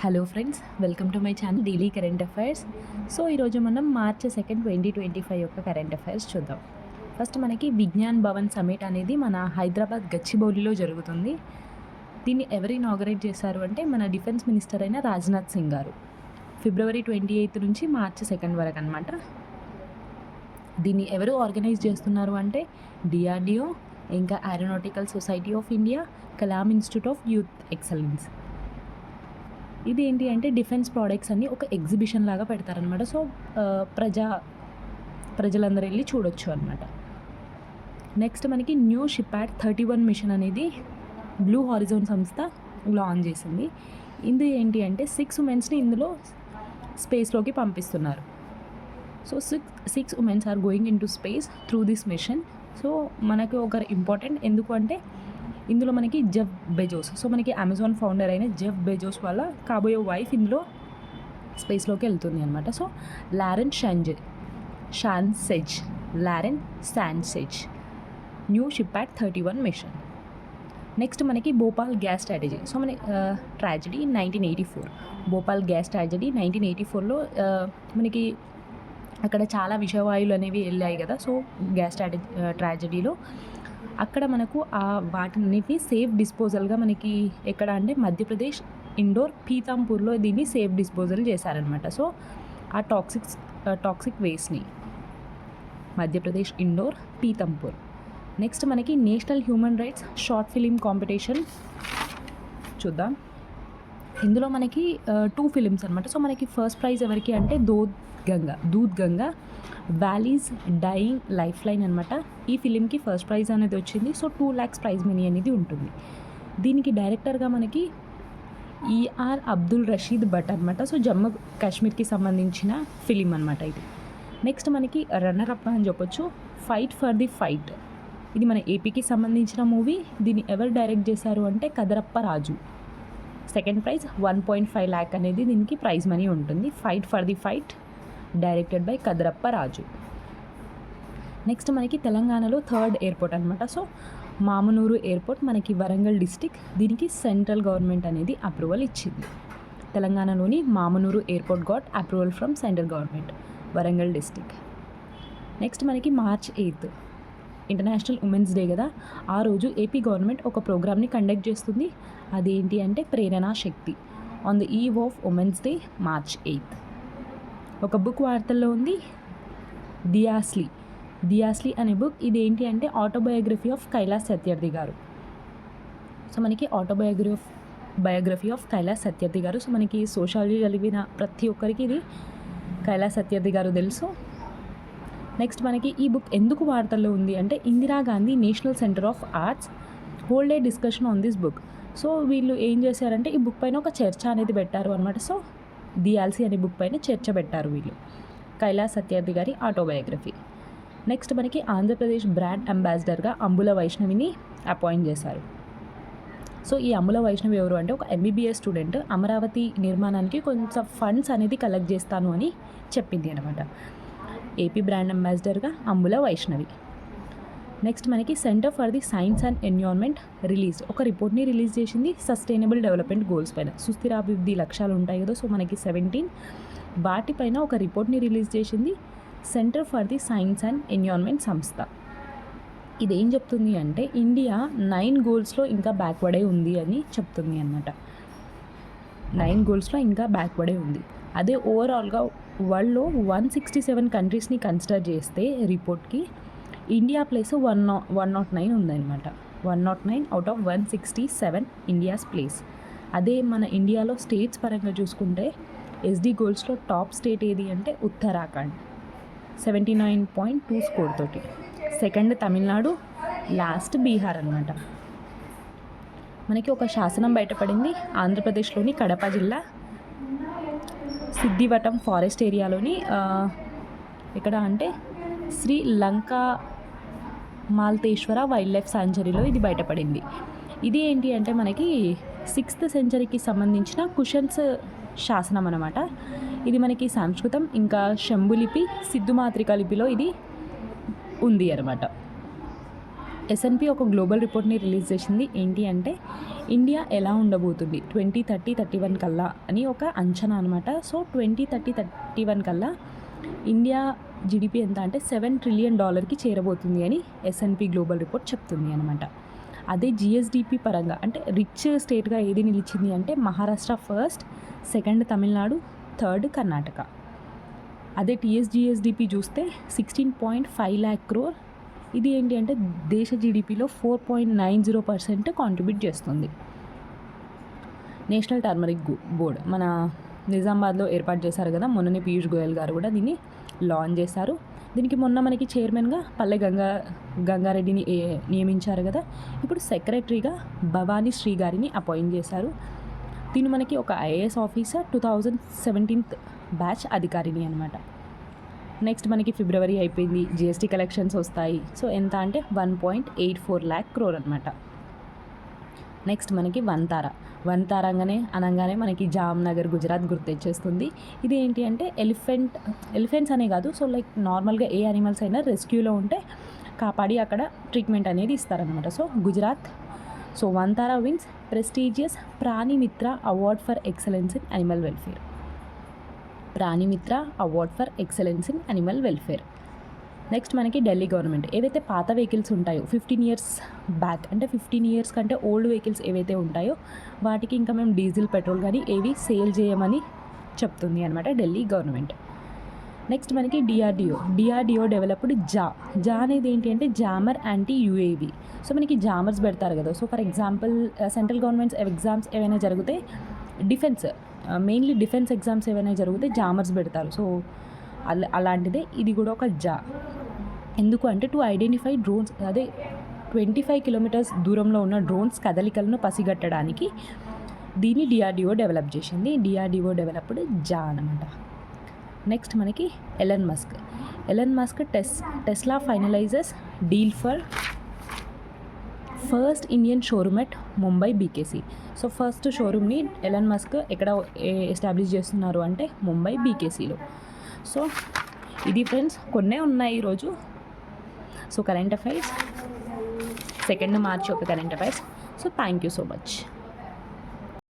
Hello friends, welcome to my channel daily current affairs. So ఈరోజు మనం March 2, 2025 యొక్క current affairs చూద్దాం. First మనకి విజ్ఞాన్ భవన్ సమిట్ అనేది మన హైదరాబాద్ గచ్చిబౌలిలో జరుగుతుంది. దీన్ని ఎవరు ఇనాగరేట్ చేశారు అంటే మన డిఫెన్స్ మినిస్టర్ అయిన రాజ్నాథ్ సింగ్ గారు. ఫిబ్రవరి 28 నుంచి మార్చ్ 2 వరకు అనమాట. దీన్ని ఎవరు ఆర్గనైజ్ చేస్తున్నారు అంటే డిఆర్డిఓ, ఇంకా aeronautical society of India, Kalam institute of youth excellence. ఇది ఏంటి అంటే డిఫెన్స్ ప్రోడక్ట్స్ అన్నీ ఒక ఎగ్జిబిషన్ లాగా పెడతారనమాట. సో ప్రజలందరూ వెళ్ళి చూడొచ్చు అనమాట. నెక్స్ట్ మనకి న్యూ షిప్యాడ్ 31 మిషన్ అనేది బ్లూ హారిజోన్ సంస్థ లాంచ్ చేసింది. ఇది ఏంటి అంటే 6 ఉమెన్స్ని ఇందులో స్పేస్లోకి పంపిస్తున్నారు. So six womens are going into space through this mission. So మనకి ఒక ఇంపార్టెంట్ ఎందుకు అంటే ఇందులో మనకి జెఫ్ బెజోస్, సో మనకి అమెజాన్ ఫౌండర్ అయిన జెఫ్ బెజోస్ వల్ల కాబోయే వైఫ్ ఇందులో స్పేస్లోకి వెళ్తుంది అనమాట. So Lauren Sanchez New Shepard 31 మిషన్. నెక్స్ట్ మనకి భోపాల్ గ్యాస్ ట్రాజడీ. సో మన ట్రాజడీ 1984, భోపాల్ గ్యాస్ ట్రాజడీ 1984లో మనకి అక్కడ చాలా విషవాయువులు అనేవి వెళ్ళాయి కదా. సో గ్యాస్ ట్రాజడీలో అక్కడ మనకు ఆ వాటిన్నిటిని సేఫ్ డిస్పోజల్గా మనకి ఎక్కడ అంటే మధ్యప్రదేశ్ ఇండోర్ పీతాంపూర్లో దీన్ని సేఫ్ డిస్పోజల్ చేశారనమాట. సో ఆ టాక్సిక్ వేస్ట్ని మధ్యప్రదేశ్ ఇండోర్ పీతంపూర్. నెక్స్ట్ మనకి national human rights short film competition చూద్దాం. ఇందులో మనకి 2 ఫిలిమ్స్ అనమాట. సో మనకి ఫస్ట్ ప్రైజ్ ఎవరికి అంటే Doodh Ganga valley's dying life line అనమాట. ఈ ఫిలింకి ఫస్ట్ ప్రైజ్ అనేది వచ్చింది. సో 2 lakhs ప్రైజ్ మనీ అనేది ఉంటుంది. దీనికి డైరెక్టర్గా మనకి ఈఆర్ అబ్దుల్ రషీద్ భట్ అనమాట. సో జమ్మూ కాశ్మీర్కి సంబంధించిన ఫిలిం అనమాట ఇది. నెక్స్ట్ మనకి రన్నర్ అప్ అని చెప్పొచ్చు ఫైట్ ఫర్ ది ఫైట్. ఇది మన ఏపీకి సంబంధించిన మూవీ. దీన్ని ఎవరు డైరెక్ట్ చేశారు అంటే Kadarappa Raju. Second prize 1.5 lakh అనేది దీనికి ప్రైజ్ మనీ ఉంటుంది. Fight for the fight directed by Kadarappa Raju. Next మనకి తెలంగాణలో 3rd ఎయిర్పోర్ట్ అనమాట. సో మామునూరు ఎయిర్పోర్ట్ మనకి వరంగల్ డిస్టిక్. దీనికి సెంట్రల్ గవర్నమెంట్ అనేది అప్రూవల్ ఇచ్చింది. తెలంగాణలోని Mamunuru airport got approval from central government, Warangal district. Next మనకి మార్చ్ 8 ఇంటర్నేషనల్ ఉమెన్స్ డే కదా. ఆ రోజు ఏపీ గవర్నమెంట్ ఒక ప్రోగ్రామ్ని కండక్ట్ చేస్తుంది. అదేంటి అంటే Prerana Shakti on the eve of womens day March 8. ఒక బుక్ వార్తల్లో ఉంది, దియాస్లీ అనే బుక్. ఇది ఏంటి అంటే ఆటోబయోగ్రఫీ ఆఫ్ కైలాస్ సత్యార్థి గారు. సో మనకి బయోగ్రఫీ ఆఫ్ కైలాస్ సత్యార్థి గారు. సో మనకి సోషాలజీ చదివిన ప్రతి ఒక్కరికి ఇది కైలాస్ సత్యార్థి గారు తెలుసు. నెక్స్ట్ మనకి ఈ బుక్ ఎందుకు వార్తల్లో ఉంది అంటే Indira Gandhi national centre of arts hold a discussion on this book. So వీళ్ళు ఏం చేశారంటే ఈ బుక్ పైన ఒక చర్చ అనేది పెట్టారు అనమాట. సో దియాల్సీ అనే బుక్ పైన చర్చ పెట్టారు వీళ్ళు. కైలాస్ సత్యార్థి గారి ఆటోబయోగ్రఫీ. నెక్స్ట్ మనకి ఆంధ్రప్రదేశ్ బ్రాండ్ అంబాసిడర్గా అంబుల వైష్ణవిని అపాయింట్ చేశారు. సో ఈ అంబుల వైష్ణవి ఎవరు అంటే ఒక ఎంబీబీఎస్ స్టూడెంట్. అమరావతి నిర్మాణానికి కొంచెం ఫండ్స్ అనేది కలెక్ట్ చేస్తాను అని చెప్పింది అనమాట. ఏపీ బ్రాండ్ అంబాసిడర్గా అంబుల వైష్ణవి. నెక్స్ట్ మనకి centre for the science and environment ఒక రిపోర్ట్ని రిలీజ్ చేసింది సస్టైనబుల్ డెవలప్మెంట్ గోల్స్ పైన. సుస్థిరాభివృద్ధి లక్ష్యాలు ఉంటాయి కదా. సో మనకి 17 వాటిపైన ఒక రిపోర్ట్ని రిలీజ్ చేసింది centre for the science and environment సంస్థ. ఇదేం చెప్తుంది అంటే ఇండియా 9 గోల్స్లో ఇంకా బ్యాక్వర్డే ఉంది అని చెప్తుంది అన్నమాట. 9 గోల్స్లో ఇంకా బ్యాక్వర్డే ఉంది. అదే ఓవరాల్గా వరల్డ్లో 167 కంట్రీస్ని కన్సిడర్ చేస్తే రిపోర్ట్కి ఇండియా ప్లేస్ 109 ఉందన్నమాట. 109 అవుట్ ఆఫ్ 167 ఇండియాస్ ప్లేస్. అదే మన ఇండియాలో స్టేట్స్ పరంగా చూసుకుంటే ఎస్డీ గోల్స్లో టాప్ స్టేట్ ఏది అంటే ఉత్తరాఖండ్ 79.2 స్కోర్ తోటి. సెకండ్ తమిళనాడు, లాస్ట్ బీహార్ అనమాట. మనకి ఒక శాసనం బయటపడింది ఆంధ్రప్రదేశ్లోని కడప జిల్లా సిద్దివటం ఫారెస్ట్ ఏరియాలోని ఇక్కడ అంటే శ్రీలంక మాల్తేశ్వర వైల్డ్ లైఫ్ సాంచురీలో ఇది బయటపడింది. ఇది ఏంటి అంటే మనకి 6th సెంచరీకి సంబంధించిన కుషన్స్ శాసనం అనమాట. ఇది మనకి సంస్కృతం ఇంకా శంభులిపి సిద్ధుమాత్రిక లిపిలో ఇది ఉంది అనమాట. ఎస్ఎన్పి ఒక గ్లోబల్ రిపోర్ట్ని రిలీజ్ చేసింది. ఏంటి అంటే ఇండియా ఎలా ఉండబోతుంది 2030-31 కల్లా అని ఒక అంచనా అనమాట. సో 2030-31 కల్లా ఇండియా జీడిపి ఎంత అంటే $7 ట్రిలియన్ చేరబోతుంది అని ఎస్ఎన్పి గ్లోబల్ రిపోర్ట్ చెప్తుంది అనమాట. అదే జిఎస్డిపి పరంగా అంటే రిచ్ స్టేట్గా ఏది నిలిచింది అంటే Maharashtra first, second Tamil Nadu, third Karnataka. అదే టీఎస్జిఎస్డిపి చూస్తే 16.5 lakh crore. ఇది ఏంటి అంటే దేశ జీడిపిలో 4.90% కాంట్రిబ్యూట్ చేస్తుంది. నేషనల్ టర్మరిక్ బోర్డ్ మన నిజామాబాద్లో ఏర్పాటు చేశారు కదా, మొన్ననే పీయూష్ గోయల్ గారు కూడా దీన్ని లాంచ్ చేశారు. దీనికి మొన్న మనకి చైర్మన్గా పల్లె గంగారెడ్డిని నియమించారు కదా, ఇప్పుడు సెక్రటరీగా భవానీ శ్రీ గారిని అపాయింట్ చేశారు. దీని మనకి ఒక ఐఏఎస్ ఆఫీసర్ 2017 బ్యాచ్ అధికారిని అనమాట. నెక్స్ట్ మనకి ఫిబ్రవరి అయిపోయింది, జిఎస్టీ కలెక్షన్స్ వస్తాయి. సో ఎంత అంటే 1.84 lakh crore అనమాట. నెక్స్ట్ మనకి వన్తారా అనగానే మనకి జామ్నగర్ గుజరాత్ గుర్తొచ్చేస్తుంది. ఇది ఏంటి అంటే ఎలిఫెంట్స్ అనే కాదు, సో లైక్ నార్మల్గా ఏ యానిమల్స్ అయినా రెస్క్యూలో ఉంటే కాపాడి అక్కడ ట్రీట్మెంట్ అనేది ఇస్తారనమాట. So Gujarat. So Vantara wins prestigious Pranimitra award for excellence in animal welfare. Pranimitra award for excellence in animal welfare. Next మనకి ఢిల్లీ గవర్నమెంట్ ఏవైతే పాత వెహికల్స్ ఉంటాయో 15 years బ్యాక్ అంటే 15 years కంటే ఓల్డ్ వెహికల్స్ ఏవైతే ఉంటాయో వాటికి ఇంకా మేము డీజిల్, పెట్రోల్ కానీ ఏవి సేల్ చేయమని చెప్తుంది అనమాట ఢిల్లీ గవర్నమెంట్. నెక్స్ట్ మనకి డిఆర్డిఓ డెవలప్డ్ జా అనేది ఏంటి అంటే జామర్ యాంటీ యూఏవి. సో మనకి జామర్స్ పెడతారు కదా. So for example central governments exams ఏవైనా జరిగితే మెయిన్లీ డిఫెన్స్ ఎగ్జామ్స్ ఏవైనా జరిగితే జామర్స్ పెడతారు. సో అలాంటిదే ఇది కూడా ఒక ఎందుకు అంటే టు ఐడెంటిఫై డ్రోన్స్, అదే 25 kilometers దూరంలో ఉన్న డ్రోన్స్ కదలికలను పసిగట్టడానికి దీన్ని డిఆర్డిఓ డెవలప్ చేసింది. డిఆర్డిఓ డెవలప్డ్ అనమాట. నెక్స్ట్ మనకి Elon Musk Tesla finalises deal for first Indian showroom at Mumbai BKC. So first షోరూమ్ని ఎలన్ మస్క్ ఎక్కడ ఎస్టాబ్లిష్ చేస్తున్నారు అంటే ముంబై బీకేసీలో. సో ఇది ఫ్రెండ్స్ కొన్నే ఉన్నాయి ఈరోజు. సో కరెంట్ అఫైర్స్ 2 March ఒక current affairs. So thank you so much.